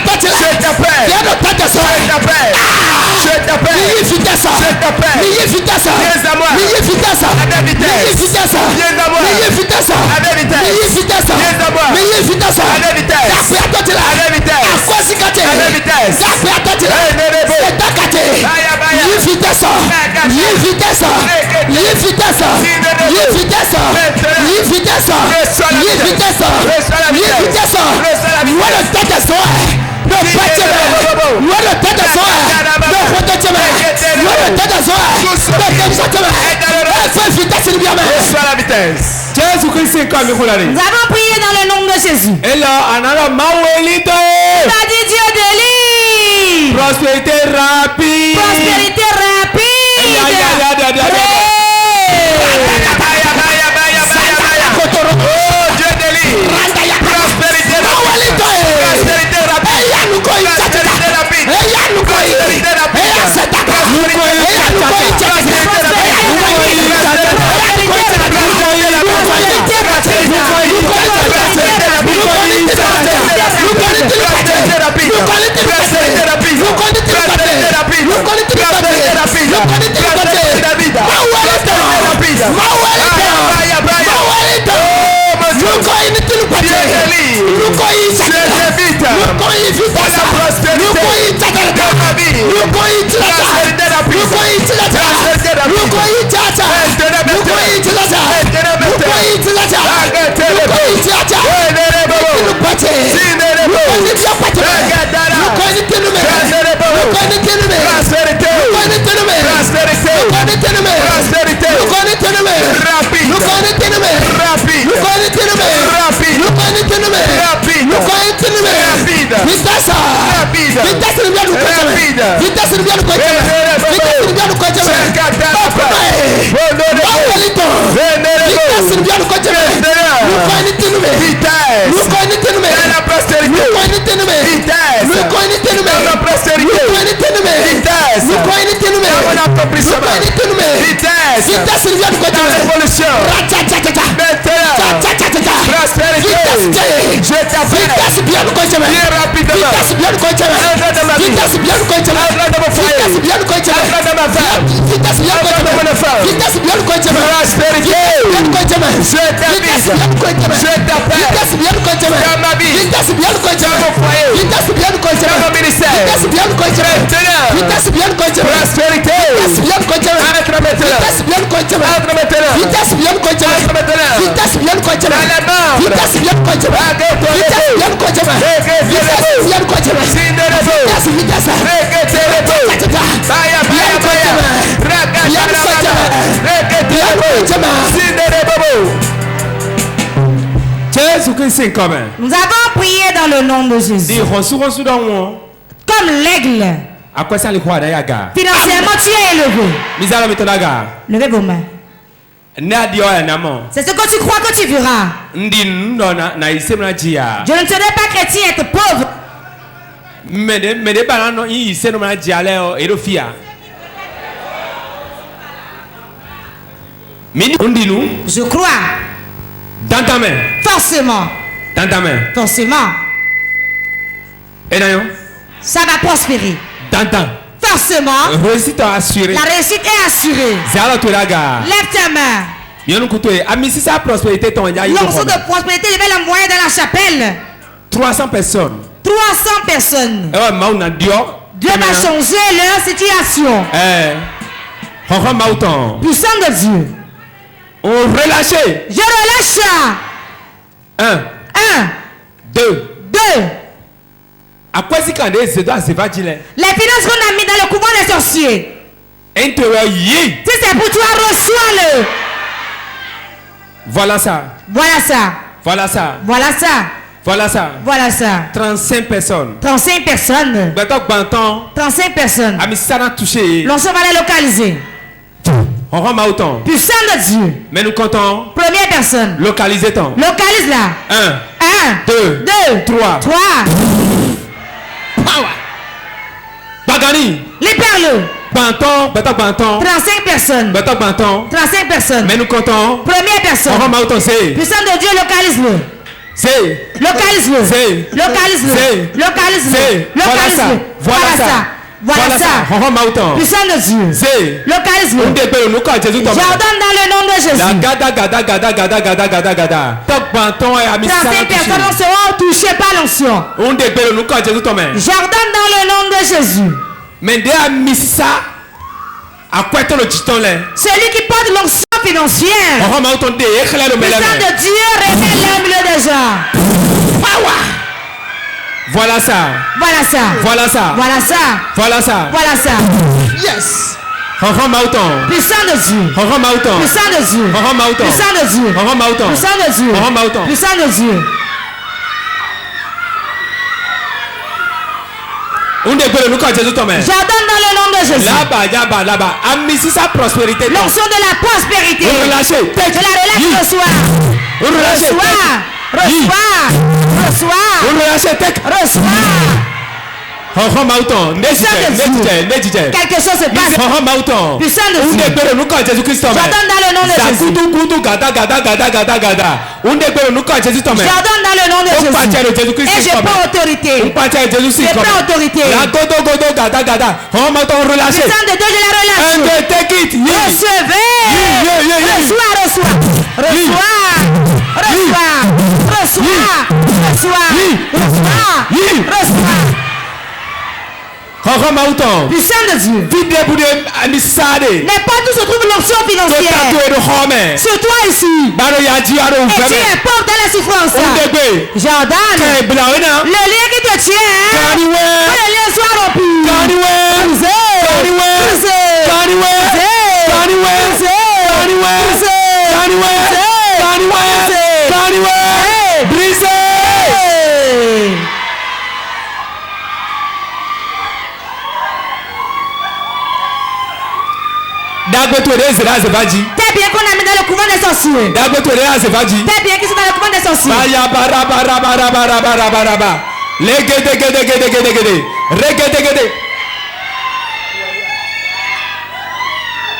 Je t'appelle. Viens à moi. Avec vitesse. Viens à moi. Avec vitesse. Avec vitesse. Nous avons prié dans le nom de Jésus. Il a dit Dieu délivre. Prospérité rapide. Je t'appelle. Vitesse bien continuer. Vitesse bien continuer. Prospérité. Vitesse bien continuer. Entre maintenant. Vitesse bien continuer. Entre maintenant. Vitesse bien continuer. Entre maintenant. Vitesse bien continuer. Vitesse bien continuer. Vitesse bien continuer. Vitesse bien continuer. Vitesse vitesse. Baya baya baya. Bien continuer. Bien continuer. Nous avons prié dans le nom de Jésus. Comme l'aigle. Financièrement, tu es élevé. Levez vos mains. C'est ce que tu crois que tu verras. Je ne serai pas chrétien être pauvre. Je crois. Dans ta main. Forcément. Dans ta main. Forcément. Et ça va prospérer. Dans ta main. Forcément. La réussite est assurée. La réussite est assurée. Lève ta main. L'onction de prospérité, je vais l'envoyer dans la chapelle. 300 personnes. 300 personnes. Dieu va changer leur situation. Puissant de Dieu. On relâche. Je relâche ça. 1. 2. Les finances qu'on a mis dans le couvent des sorciers. Si c'est pour toi, reçois-le. Voilà ça. Voilà ça. Voilà ça. Voilà ça. Voilà ça. Voilà ça. 35 personnes. 35 personnes. 35 personnes. L'onction va les localiser. Puissant de Dieu. Mais nous comptons. Première personne. Localisez-ton. Localise-la. 1. 2. 3. Bagani. Les perles. 35 personnes. 35 personnes. Mais nous comptons. Première personne. Puissant de Dieu, localise-le. Localise-le. Voilà ça. Voilà ça. Puissant de Dieu. Localise-le. J'ordonne dans le nom de Jésus. 35 personnes seront touchées par l'onction. J'ordonne dans le nom de Jésus. Celui qui porte l'onction financière. Puissant de Dieu, révèle-le au milieu des gens. Voilà ça. Voilà ça. Voilà ça. Voilà ça. Voilà ça. Voilà ça. Yes. Puissant de Dieu. Puissant de Dieu. Puissant de Dieu. Puissant de Dieu. Puissant de Dieu. J'ordonne dans le nom de Jésus. L'onction de la prospérité. Je la relâche ce soir. Quelque chose se passe. Puissant de Dieu. J'ordonne dans le nom de Jésus. J'ordonne dans le nom de Jésus. Et je prends autorité. Je prends autorité. Puissant de Dieu, je la relâche. Recevez. Reçois. Puissant de Dieu. N'importe où se trouve l'onction financière. Sur toi ici. Et tu es pauvre dans la souffrance. J'ordonne. Le lien qui te tient. Que le lien soit rompu. T'es bien qu'on a mis dans le couvent des sorciers. T'es bien qu'ils sont dans le couvent des sorciers.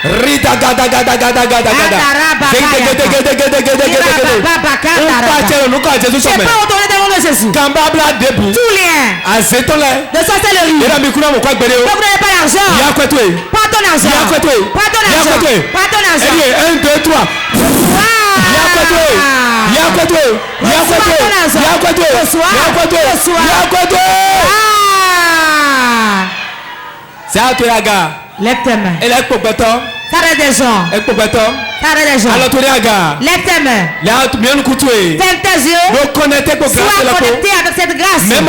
Rita gada gada gada gada gada. Kambabla debu. Tout lien. Azetole. De sorcellerie. Et la mikuna mo kwa gbere o. Vous n'avez pas l'argent. Yakotwe. Pas ton argent. Yakotwe. Pas ton argent. Pas ton argent. 1 2 3. Yakotwe. Yakotwe. Yakotwe. Yakotwe. Yakotwe. Yakotwe. Lève tes mains. T'arrêtes des gens. T'arrêtes des gens. Lève tes mains. Ferme tes yeux. Sois connecté avec cette grâce. Même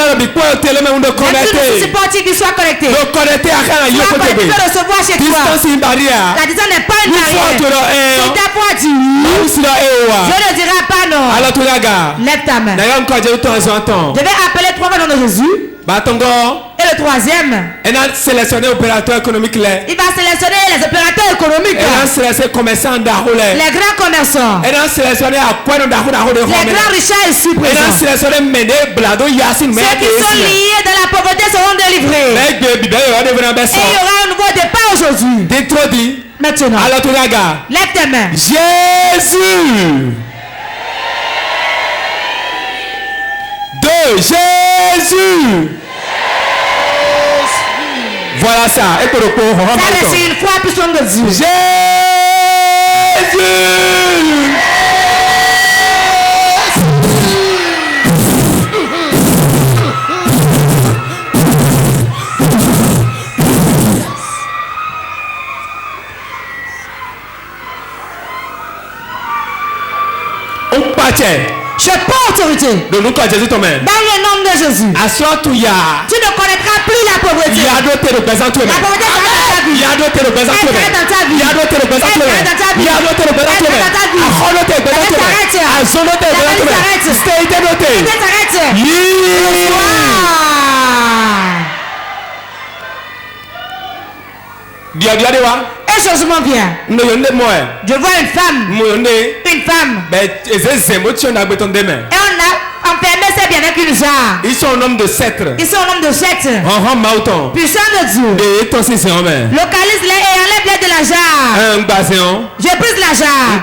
si tu sportif, il soit connecté. Sois connecté à recevoir chez toi. La distance n'est pas une barrière. Si ta foi dit oui, je ne dirai pas non. Lève ta main. Je vais appeler 3 fois le nom de Jésus. Et le troisième, il va sélectionner les opérateurs économiques. Il va sélectionner les opérateurs économiques. Les grands commerçants. Les grands riches ici présents. Ceux qui sont liés dans la pauvreté seront délivrés. Et il y aura un nouveau départ aujourd'hui. Maintenant, lève tes mains. Jésus. Jésus. Voilà ça. Ça c'est une fois plus longue de Dieu. Jésus. On partait. Je pas autorité. Dans le nom de Jésus, ton main. Dans le nom de Jésus. Tu ne connaîtras plus la pauvreté. La pauvreté sera dans ta vie. Elle sera dans ta vie. Elle un changement vient. Je vois une femme. Une femme. Et on a enfermé ses biens avec une jarre. Ils sont un homme de sceptre. Puissant de Dieu. Localise-les et enlève-les de la jarre. Je brise la jarre.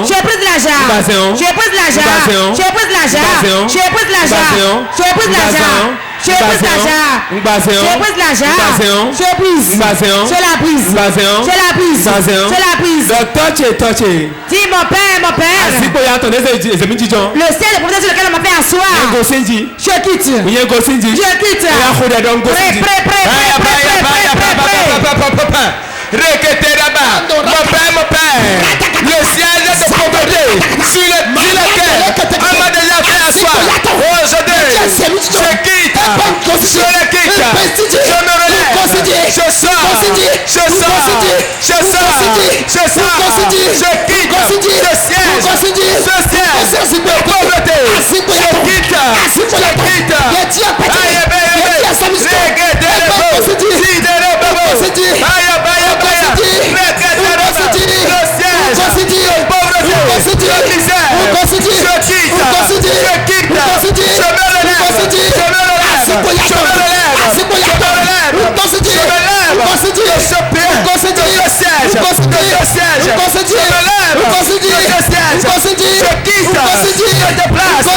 Je brise la jarre. Je brise la jarre. Je brise la jarre. Je brise la jarre. Je brise la jarre. Je brise la jarre. Je brise la jarre. Je brise. Je la brise. Je la brise. Je la brise. Dis mon père. Le ciel est le prophète sur lequel on m'a fait asseoir. Je quitte. Mon père, le siège de pauvreté sur lequel on m'a déjà fait asseoir. Aujourd'hui, je quitte. Je le quitte. Je me relève. Je sors. Je quitte. Ce siège de pauvreté. Je quitte.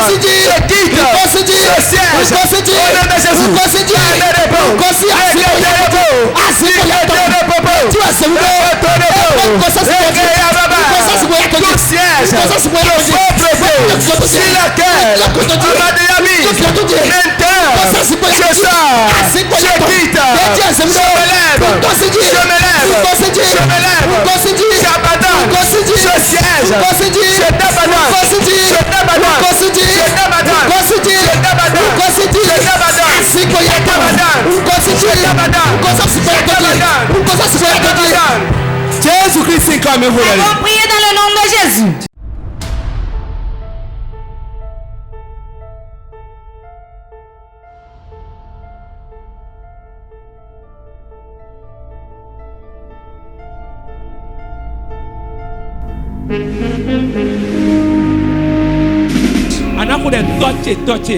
Jésus-Christ est comme vous. Allons prier dans le nom de Jésus.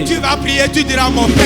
Tu vas prier, tu diras mon père,